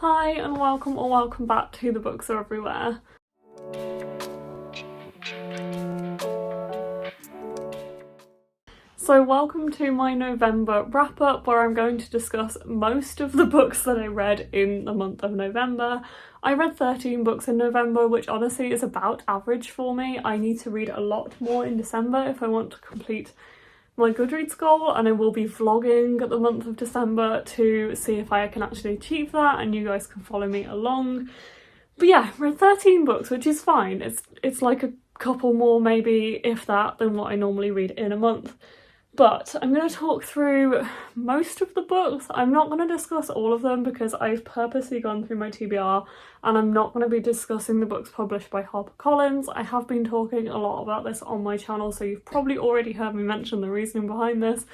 Hi and welcome or welcome back to The Books Are Everywhere. So welcome to my November wrap up where I'm going to discuss most of the books that I read in the month of November. I read 13 books in November, which honestly is about average for me. I need to read a lot more in December if I want to complete my Goodreads goal, and I will be vlogging the month of December to see if I can actually achieve that and you guys can follow me along. But yeah, read 13 books, which is fine. It's like a couple more maybe, if that, than what I normally read in a month. But I'm going to talk through most of the books. I'm not going to discuss all of them because I've purposely gone through my TBR and I'm not going to be discussing the books published by Harper Collins. I have been talking a lot about this on my channel, so you've probably already heard me mention the reasoning behind this.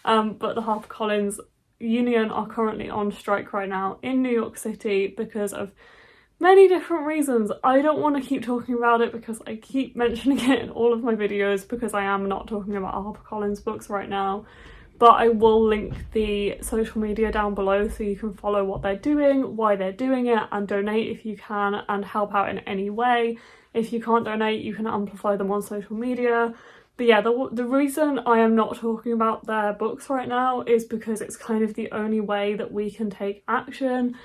But the Harper Collins Union are currently on strike right now in New York City because of many different reasons. I don't want to keep talking about it because I keep mentioning it in all of my videos because I am not talking about HarperCollins books right now, but I will link the social media down below so you can follow what they're doing, why they're doing it, and donate if you can and help out in any way. If you can't donate, you can amplify them on social media. But yeah, the reason I am not talking about their books right now is because it's kind of the only way that we can take action.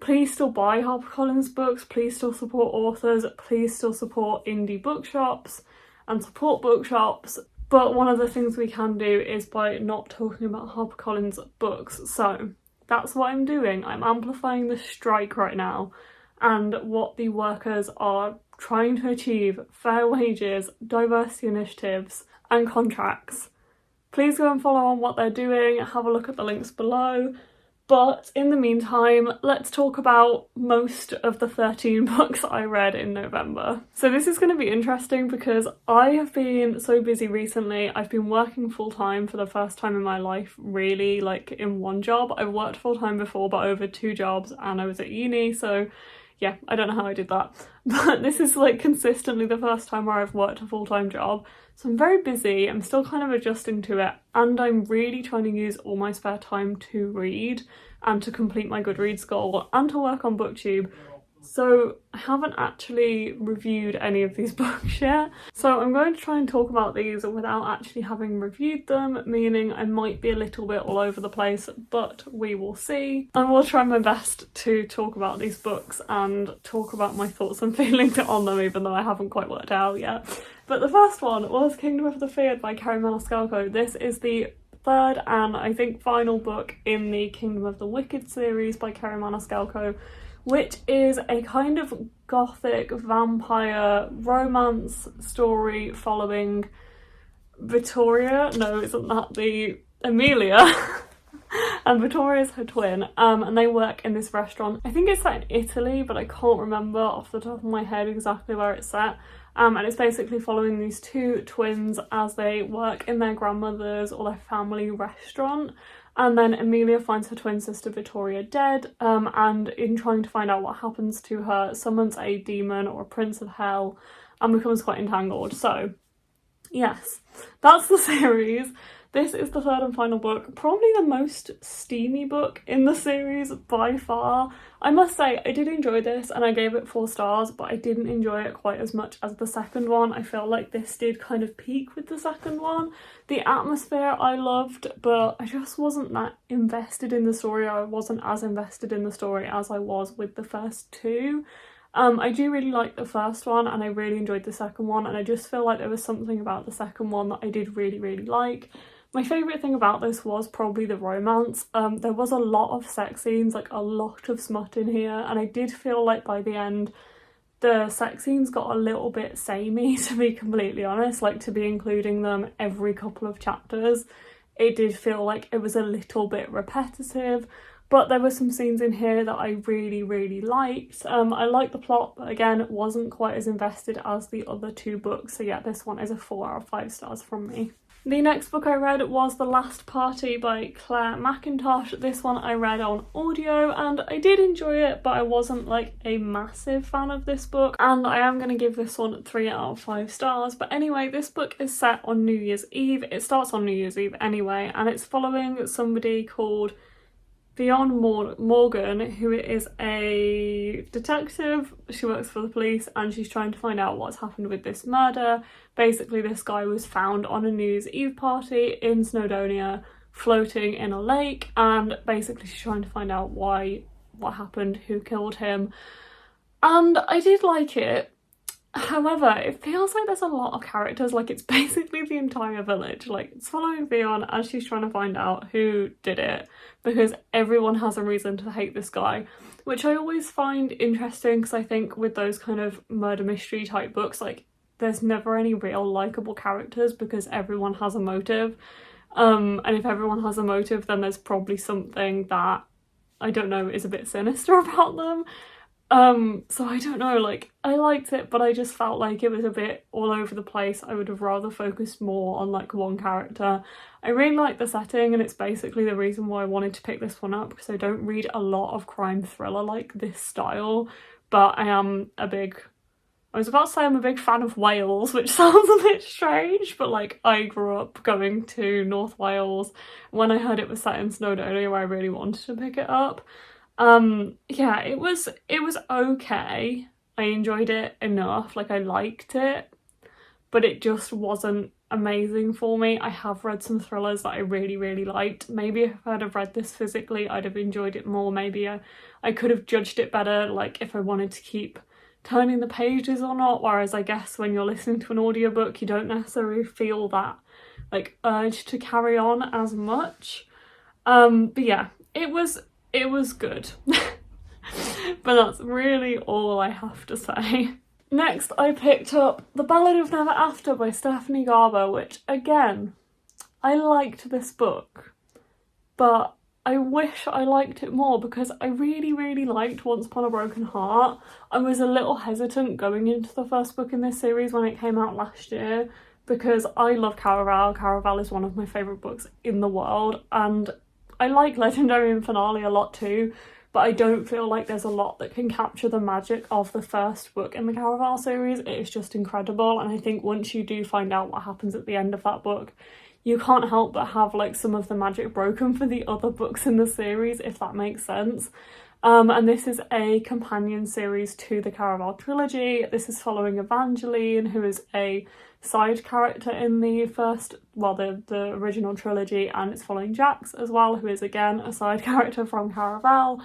Please still buy HarperCollins books, please still support authors, please still support indie bookshops and support bookshops. But one of the things we can do is by not talking about HarperCollins books. So that's what I'm doing. I'm amplifying the strike right now and what the workers are trying to achieve: fair wages, diversity initiatives and contracts. Please go and follow on what they're doing, have a look at the links below. But in the meantime, let's talk about most of the 13 books I read in November. So this is going to be interesting because I have been so busy recently. I've been working full-time for the first time in my life, really, like in one job. I've worked full-time before, but over 2 jobs, and I was at uni, so yeah, I don't know how I did that. But this is like consistently the first time where I've worked a full-time job. So I'm very busy, I'm still kind of adjusting to it, and I'm really trying to use all my spare time to read and to complete my Goodreads goal and to work on BookTube. So I haven't actually reviewed any of these books yet. So I'm going to try and talk about these without actually having reviewed them, meaning I might be a little bit all over the place, but we will see. I will try my best to talk about these books and talk about my thoughts and feelings on them, even though I haven't quite worked out yet. But the first one was Kingdom of the Feared by Kerri Maniscalco. This is the third and I think final book in the Kingdom of the Wicked series by Kerri Maniscalco, which is a kind of gothic vampire romance story following Vittoria. No, isn't that the Amelia? And Vittoria's her twin, and they work in this restaurant. I think it's set in Italy, but I can't remember off the top of my head exactly where it's set. And it's basically following these 2 twins as they work in their grandmother's or their family restaurant. And then Amelia finds her twin sister Vittoria dead, and in trying to find out what happens to her, summons a demon or a prince of hell and becomes quite entangled. So yes, that's the series. This is the third and final book, probably the most steamy book in the series by far. I must say, I did enjoy this and I gave it 4 stars, but I didn't enjoy it quite as much as the second one. I feel like this did kind of peak with the second one. The atmosphere I loved, but I just wasn't that invested in the story. I wasn't as invested in the story as I was with the first 2. I do really like the first one and I really enjoyed the second one, and I just feel like there was something about the second one that I did really, really like. My favourite thing about this was probably the romance. There was a lot of sex scenes, like a lot of smut in here, and I did feel like by the end the sex scenes got a little bit samey, to be completely honest. Like, to be including them every couple of chapters, it did feel like it was a little bit repetitive. But there were some scenes in here that I really, really liked. I liked the plot, but again, it wasn't quite as invested as the other 2 books. So yeah, this one is a 4 out of 5 stars from me. The next book I read was The Last Party by Claire McIntosh. This one I read on audio and I did enjoy it, but I wasn't like a massive fan of this book, and I am going to give this one 3 out of 5 stars. But anyway, this book is set on New Year's Eve. It starts on New Year's Eve anyway, and it's following somebody called Fionn Morgan, who is a detective. She works for the police and she's trying to find out what's happened with this murder. Basically, this guy was found on a New Year's Eve party in Snowdonia, floating in a lake, and basically she's trying to find out what happened, who killed him. And I did like it. However, it feels like there's a lot of characters, like it's basically the entire village. Like, it's following Fionn as she's trying to find out who did it, because everyone has a reason to hate this guy, which I always find interesting, because I think with those kind of murder mystery type books, like, there's never any real likeable characters because everyone has a motive. And if everyone has a motive, then there's probably something that, I don't know, is a bit sinister about them. So I don't know, like, I liked it, but I just felt like it was a bit all over the place. I would have rather focused more on like one character. I really like the setting, and it's basically the reason why I wanted to pick this one up, because I don't read a lot of crime thriller like this style, but I was about to say I'm a big fan of Wales, which sounds a bit strange, but like, I grew up going to North Wales. When I heard it was set in Snowdonia, I really wanted to pick it up. Yeah, it was okay. I enjoyed it enough, like I liked it, but it just wasn't amazing for me. I have read some thrillers that I really liked. Maybe if I'd have read this physically, I'd have enjoyed it more. Maybe I could have judged it better, like if I wanted to keep turning the pages or not, whereas I guess when you're listening to an audiobook, you don't necessarily feel that like urge to carry on as much. But yeah, it was good. But that's really all I have to say. Next, I picked up The Ballad of Never After by Stephanie Garber, which, again, I liked this book, but I wish I liked it more, because I really liked Once Upon a Broken Heart. I was a little hesitant going into the first book in this series when it came out last year, because I love Caraval. Caraval is one of my favourite books in the world, and I like Legendary and Finale a lot too, but I don't feel like there's a lot that can capture the magic of the first book in the Caraval series. It is just incredible, and I think once you do find out what happens at the end of that book, you can't help but have like some of the magic broken for the other books in the series, if that makes sense. And this is a companion series to the Caraval trilogy. This is following Evangeline, who is a side character in the the original trilogy, and it's following Jax as well, who is again a side character from Caraval.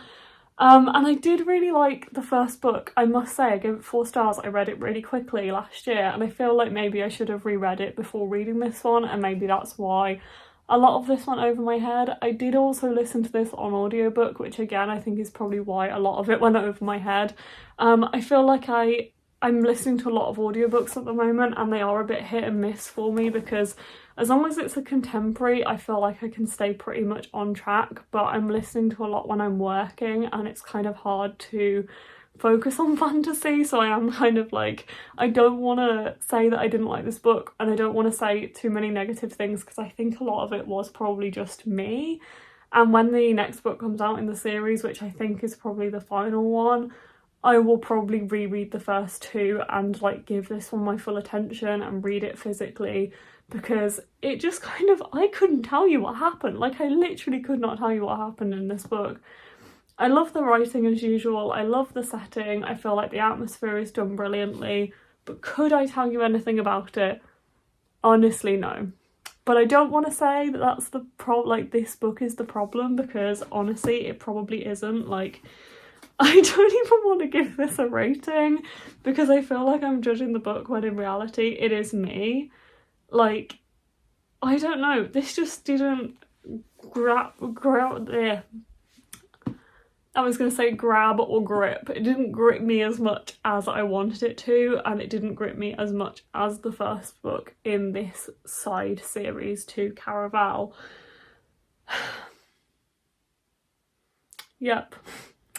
And I did really like the first book, I must say. I gave it 4 stars. I read it really quickly last year, and I feel like maybe I should have reread it before reading this one, and maybe that's why a lot of this went over my head. I did also listen to this on audiobook, which again I think is probably why a lot of it went over my head. I feel like I'm listening to a lot of audiobooks at the moment, and they are a bit hit and miss for me, because as long as it's a contemporary, I feel like I can stay pretty much on track, but I'm listening to a lot when I'm working, and it's kind of hard to focus on fantasy, so I am kind of like, I don't want to say that I didn't like this book, and I don't want to say too many negative things, because I think a lot of it was probably just me. And when the next book comes out in the series, which I think is probably the final one, I will probably reread the first 2 and like give this one my full attention and read it physically, because it just kind of, I couldn't tell you what happened. Like, I literally could not tell you what happened in this book. I love the writing as usual, I love the setting, I feel like the atmosphere is done brilliantly, but could I tell you anything about it? Honestly, no. But I don't want to say that that's the this book is the problem, because honestly, it probably isn't. Like, I don't even want to give this a rating, because I feel like I'm judging the book when in reality it is me. Like, I don't know, this just didn't grab I was going to say grab or grip. It didn't grip me as much as I wanted it to, and it didn't grip me as much as the first book in this side series to Caraval. Yep.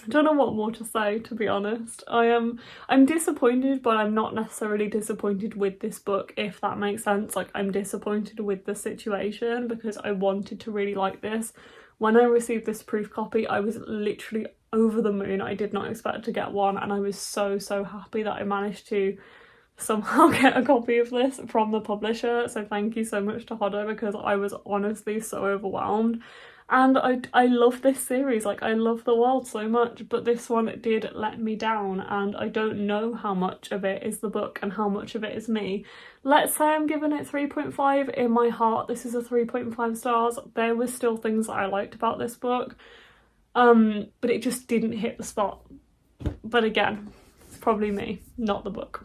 I don't know what more to say, to be honest. I'm disappointed, but I'm not necessarily disappointed with this book, if that makes sense. Like, I'm disappointed with the situation, because I wanted to really like this. When I received this proof copy, I was literally over the moon. I did not expect to get one, and I was so happy that I managed to somehow get a copy of this from the publisher. So thank you so much to Hodder, because I was honestly so overwhelmed. And I love this series, like I love the world so much, but this one did let me down, and I don't know how much of it is the book and how much of it is me. Let's say I'm giving it 3.5. In my heart, this is a 3.5 stars. There were still things that I liked about this book, but it just didn't hit the spot. But again, it's probably me, not the book.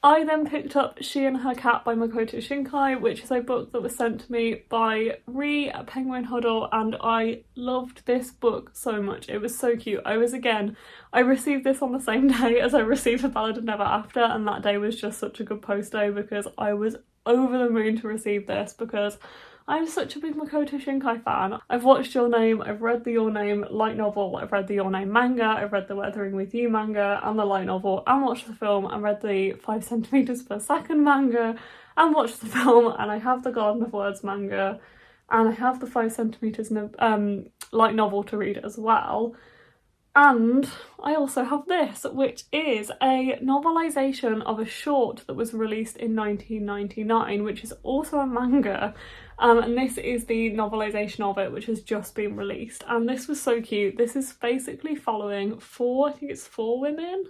I then picked up She and Her Cat by Makoto Shinkai, which is a book that was sent to me by Ree at Penguin Huddle, and I loved this book so much. It was so cute. I received this on the same day as I received A Ballad of Never After, and that day was just such a good post day because I was over the moon to receive this because I'm such a big Makoto Shinkai fan. I've watched Your Name, I've read the Your Name light novel, I've read the Your Name manga, I've read the Weathering With You manga and the light novel, and watched the film, and read the 5 centimeters per second manga, and watched the film, and I have the Garden of Words manga, and I have the 5 centimeters light novel to read as well. And I also have this, which is a novelisation of a short that was released in 1999, which is also a manga. And this is the novelisation of it, which has just been released. And this was so cute. This is basically following four women,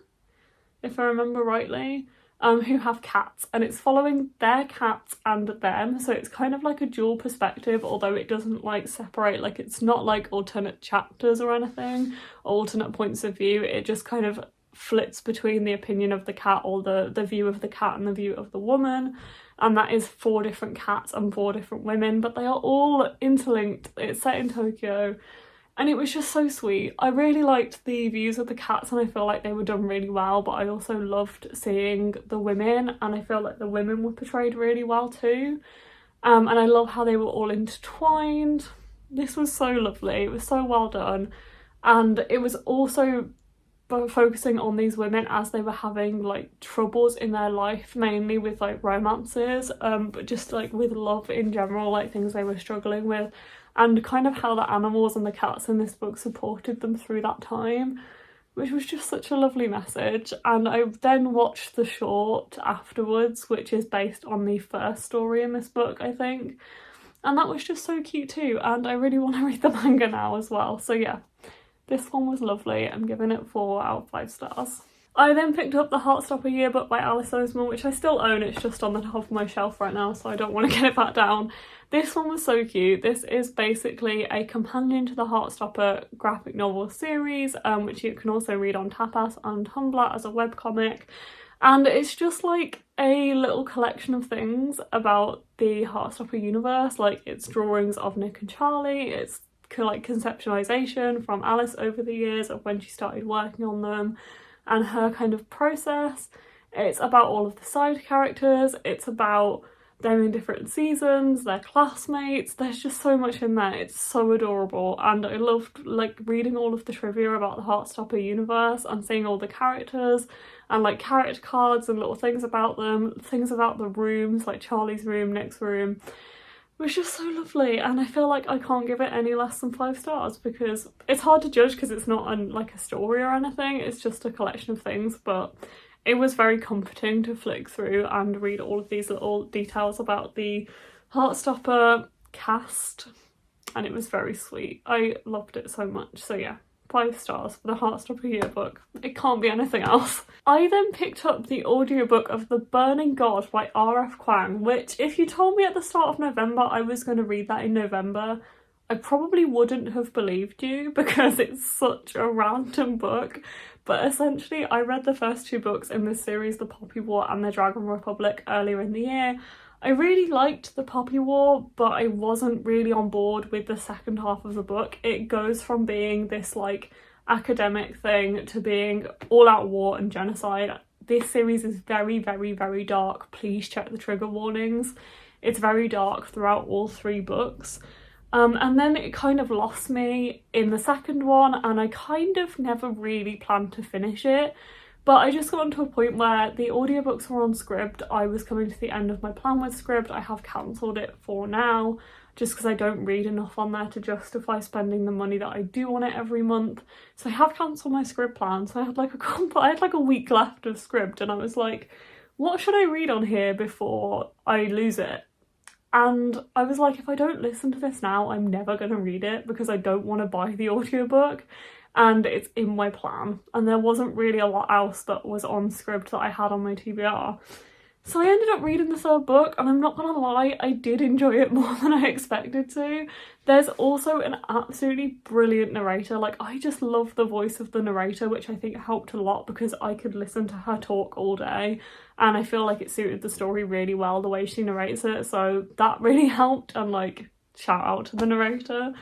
if I remember rightly, who have cats, and it's following their cats and them, so it's kind of like a dual perspective, although it doesn't like separate, like it's not like alternate chapters or anything, alternate points of view. It just kind of flips between the opinion of the cat, or the view of the cat and the view of the woman, and that is 4 different cats and 4 different women, but they are all interlinked. It's set in Tokyo. And it was just so sweet. I really liked the views of the cats, and I feel like they were done really well, but I also loved seeing the women, and I feel like the women were portrayed really well too. And I love how they were all intertwined. This was so lovely. It was so well done. And it was also focusing on these women as they were having like troubles in their life, mainly with like romances, but just like with love in general, like things they were struggling with, and kind of how the animals and the cats in this book supported them through that time, which was just such a lovely message. And I then watched the short afterwards, which is based on the first story in this book, I think, and that was just so cute too, and I really want to read the manga now as well. So yeah, this one was lovely. I'm giving it 4 out of 5 stars. I then picked up the Heartstopper yearbook by Alice Oseman, which I still own. It's just on the top of my shelf right now, so I don't want to get it back down. This one was so cute. This is basically a companion to the Heartstopper graphic novel series, which you can also read on Tapas and Tumblr as a webcomic. And it's just like a little collection of things about the Heartstopper universe. Like, it's drawings of Nick and Charlie, it's like conceptualization from Alice over the years of when she started working on them and her kind of process. It's about all of the side characters, it's about them in different seasons, their classmates. There's just so much in there. It's so adorable, and I loved like reading all of the trivia about the Heartstopper universe and seeing all the characters and like character cards and little things about them, things about the rooms, like Charlie's room, Nick's room. It was just so lovely, and I feel like I can't give it any less than 5 stars because it's hard to judge because it's not like a story or anything, it's just a collection of things, but it was very comforting to flick through and read all of these little details about the Heartstopper cast, and it was very sweet. I loved it so much. So yeah, 5 stars for the Heartstopper yearbook. It can't be anything else. I then picked up the audiobook of The Burning God by R.F. Kuang, which if you told me at the start of November I was going to read that in November, I probably wouldn't have believed you because it's such a random book. But essentially I read the first 2 books in this series, The Poppy War and The Dragon Republic, earlier in the year. I really liked The Poppy War, but I wasn't really on board with the second half of the book. It goes from being this like academic thing to being all out war and genocide. This series is very, very, very dark. Please check the trigger warnings. It's very dark throughout all 3 books. And then it kind of lost me in the second one, and I kind of never really planned to finish it. But I just got to a point where the audiobooks were on Scribd. I was coming to the end of my plan with Scribd. I have cancelled it for now, just because I don't read enough on there to justify spending the money that I do on it every month. So I have cancelled my Scribd plan. So I had like a week left of Scribd, and I was like, what should I read on here before I lose it? and I was like, if I don't listen to this now, I'm never going to read it because I don't want to buy the audiobook, and it's in my plan, and there wasn't really a lot else that was on Scribd that I had on my TBR. So I ended up reading the third book, and I'm not gonna lie, I did enjoy it more than I expected to. There's also an absolutely brilliant narrator. Like, I just love the voice of the narrator, which I think helped a lot because I could listen to her talk all day, and I feel like it suited the story really well, the way she narrates it, so that really helped, and like, shout out to the narrator.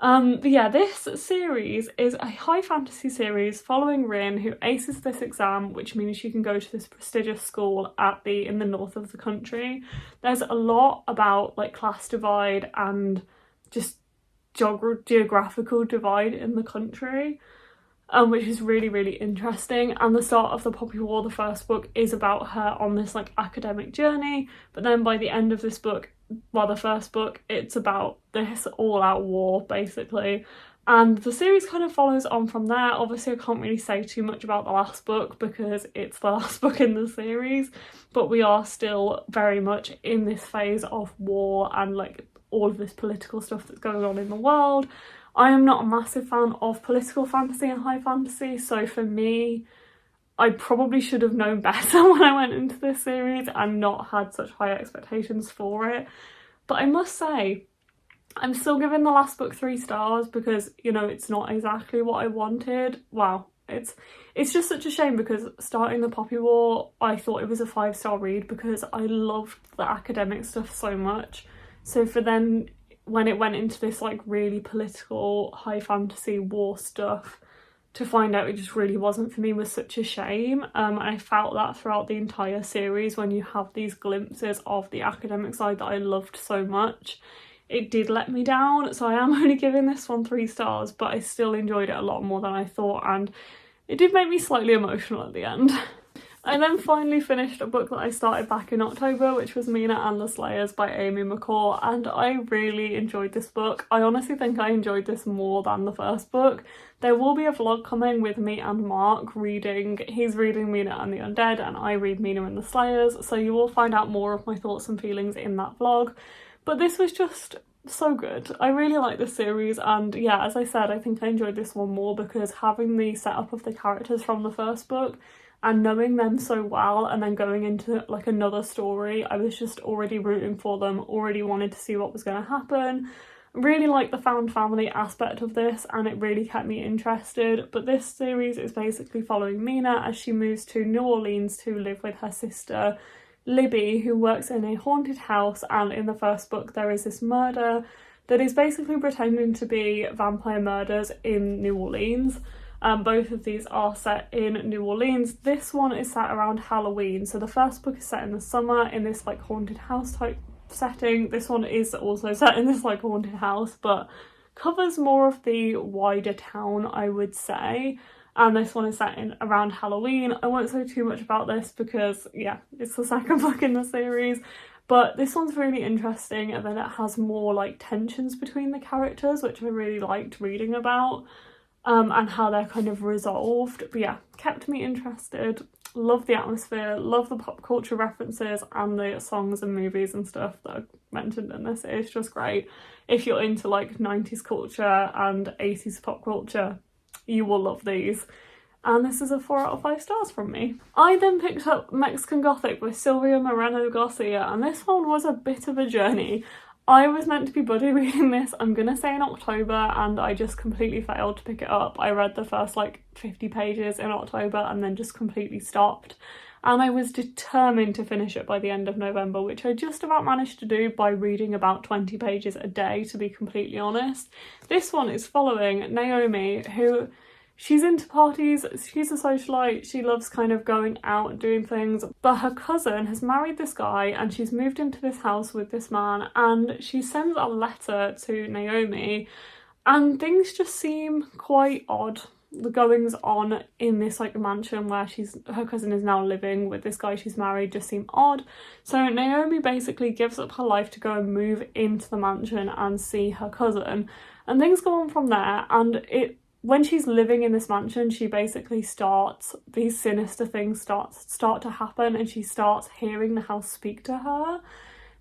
But yeah, this series is a high fantasy series following Rin, who aces this exam, which means she can go to this prestigious school in the north of the country. There's a lot about like class divide and just geographical divide in the country, which is really, really interesting. And the start of The Poppy War, the first book, is about her on this like academic journey, but then by the end of this book, well, the first book, it's about this all-out war basically, and the series kind of follows on from there. Obviously I can't really say too much about the last book because it's the last book in the series, but we are still very much in this phase of war and like all of this political stuff that's going on in the world. I am not a massive fan of political fantasy and high fantasy, so for me, I probably should have known better when I went into this series and not had such high expectations for it. But I must say, I'm still giving the last book 3 stars because, you know, it's not exactly what I wanted. Wow, it's just such a shame because starting The Poppy War, I thought it was a 5-star read because I loved the academic stuff so much. So for then, when it went into this like really political, high fantasy war stuff, to find out it just really wasn't for me was such a shame. And I felt that throughout the entire series when you have these glimpses of the academic side that I loved so much. It did let me down, so I am only giving this one 3 stars, but I still enjoyed it a lot more than I thought, and it did make me slightly emotional at the end. I then finally finished a book that I started back in October, which was Mina and the Slayers by Amy McCall, and I really enjoyed this book. I honestly think I enjoyed this more than the first book. There will be a vlog coming with me and Mark reading. He's reading Mina and the Undead and I read Mina and the Slayers, so you will find out more of my thoughts and feelings in that vlog. But this was just so good. I really like this series, and yeah, as I said, I think I enjoyed this one more because having the setup of the characters from the first book and knowing them so well and then going into like another story, I was just already rooting for them, already wanted to see what was going to happen. Really like the found family aspect of this, and it really kept me interested. But this series is basically following Mina as she moves to New Orleans to live with her sister Libby, who works in a haunted house, and in the first book there is this murder that is basically pretending to be vampire murders in New Orleans. Both of these are set in New Orleans. This one is set around Halloween, so the first book is set in the summer in this like haunted house type setting. This one is also set in this like haunted house, but covers more of the wider town, I would say. And this one is set in around Halloween. I won't say too much about this because yeah, it's the second book in the series, but this one's really interesting, and then it has more like tensions between the characters, which I really liked reading about. And how they're kind of resolved. But yeah, kept me interested. Love the atmosphere, love the pop culture references and the songs and movies and stuff that I've mentioned in this. It's just great. If you're into like 90s culture and 80s pop culture, you will love these. And this is a 4 out of 5 stars from me. I then picked up Mexican Gothic by Silvia Moreno Garcia, and this one was a bit of a journey. I was meant to be buddy reading this, I'm gonna say in October, and I just completely failed to pick it up. I read the first like 50 pages in October and then just completely stopped. And I was determined to finish it by the end of November, which I just about managed to do by reading about 20 pages a day, to be completely honest. This one is following Naomi, who she's into parties, she's a socialite, she loves kind of going out and doing things, but her cousin has married this guy and she's moved into this house with this man, and she sends a letter to Naomi and things just seem quite odd. The goings on in this like mansion where her cousin is now living with this guy she's married just seem odd. So Naomi basically gives up her life to go and move into the mansion and see her cousin, and things go on from there. And when she's living in this mansion, she basically these sinister things start to happen, and she starts hearing the house speak to her.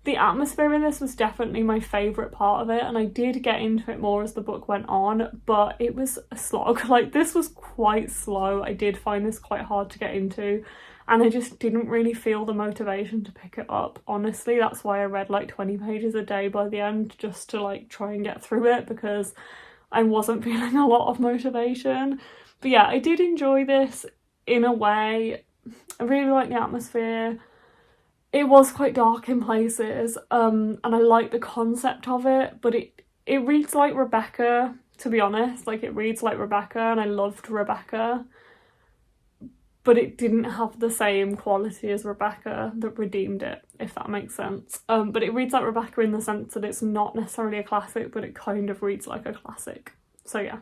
The atmosphere in this was definitely my favourite part of it, and I did get into it more as the book went on, but it was a slog. Like, this was quite slow. I did find this quite hard to get into, and I just didn't really feel the motivation to pick it up, honestly. That's why I read like 20 pages a day by the end, just to like try and get through it, because I wasn't feeling a lot of motivation. But yeah, I did enjoy this in a way. I really liked the atmosphere. It was quite dark in places, and I like the concept of it, but it reads like Rebecca, to be honest. Like, it reads like Rebecca, and I loved Rebecca, but it didn't have the same quality as Rebecca that redeemed it, if that makes sense. But it reads like Rebecca in the sense that it's not necessarily a classic, but it kind of reads like a classic. So yeah.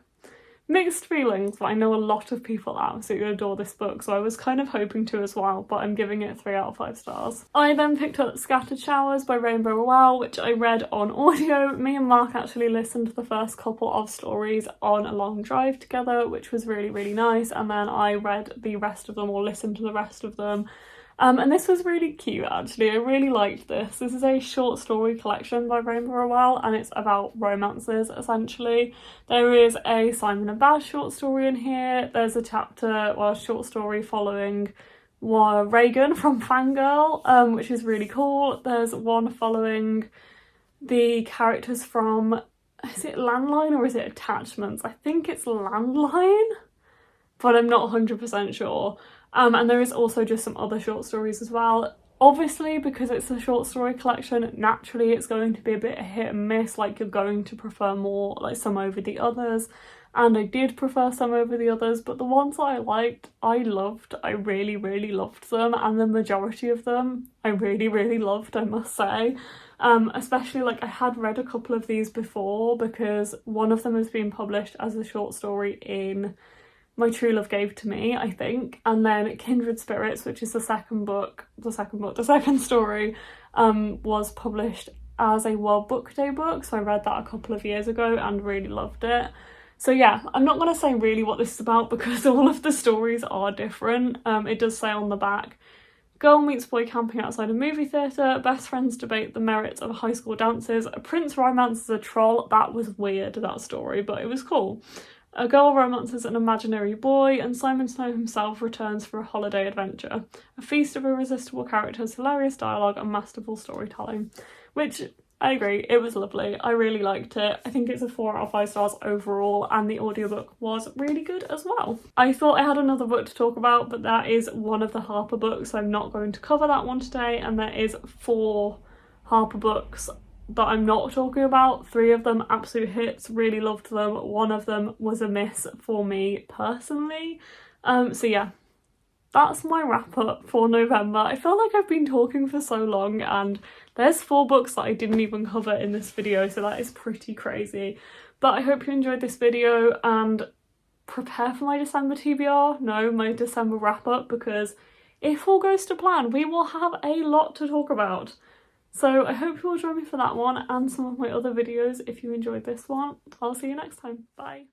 Mixed feelings, but I know a lot of people absolutely adore this book, so I was kind of hoping to as well, but I'm giving it 3 out of 5 stars. I then picked up Scattered Showers by Rainbow Rowell, which I read on audio. Me and Mark actually listened to the first couple of stories on a long drive together, which was really, really nice, and then I read the rest of them, or listened to the rest of them. And this was really cute, actually. I really liked this. This is a short story collection by Rainbow Rowell, and it's about romances, essentially. There is a Simon and Baz short story in here. There's a chapter, or a short story following Reagan from Fangirl, which is really cool. There's one following the characters from, is it Landline or is it Attachments? I think it's Landline, but I'm not 100% sure. And there is also just some other short stories as well. Obviously, because it's a short story collection, naturally it's going to be a bit hit and miss, like you're going to prefer more, like, some over the others. And I did prefer some over the others, but the ones that I liked, I loved. I really, really loved them, and the majority of them I really, really loved, I must say. Especially, like, I had read a couple of these before, because one of them has been published as a short story in My True Love Gave to Me, I think, and then Kindred Spirits, which is the second story, was published as a World Book Day book, so I read that a couple of years ago and really loved it. So yeah, I'm not going to say really what this is about, because all of the stories are different. It does say on the back, girl meets boy camping outside a movie theatre, best friends debate the merits of high school dances, a prince romances a troll. That was weird, that story, but it was cool. A girl romances an imaginary boy, and Simon Snow himself returns for a holiday adventure. A feast of irresistible characters, hilarious dialogue, and masterful storytelling. Which, I agree, it was lovely. I really liked it. I think it's a 4 out of 5 stars overall, and the audiobook was really good as well. I thought I had another book to talk about, but that is one of the Harper books, so I'm not going to cover that one today, and there is 4 Harper books that I'm not talking about. 3 of them absolute hits, really loved them. 1 of them was a miss for me personally. So yeah, that's my wrap up for November. I feel like I've been talking for so long, and there's 4 books that I didn't even cover in this video, so that is pretty crazy. But I hope you enjoyed this video, and prepare for my December TBR, no, my December wrap up, because if all goes to plan, we will have a lot to talk about. So I hope you will join me for that one and some of my other videos if you enjoyed this one. I'll see you next time. Bye.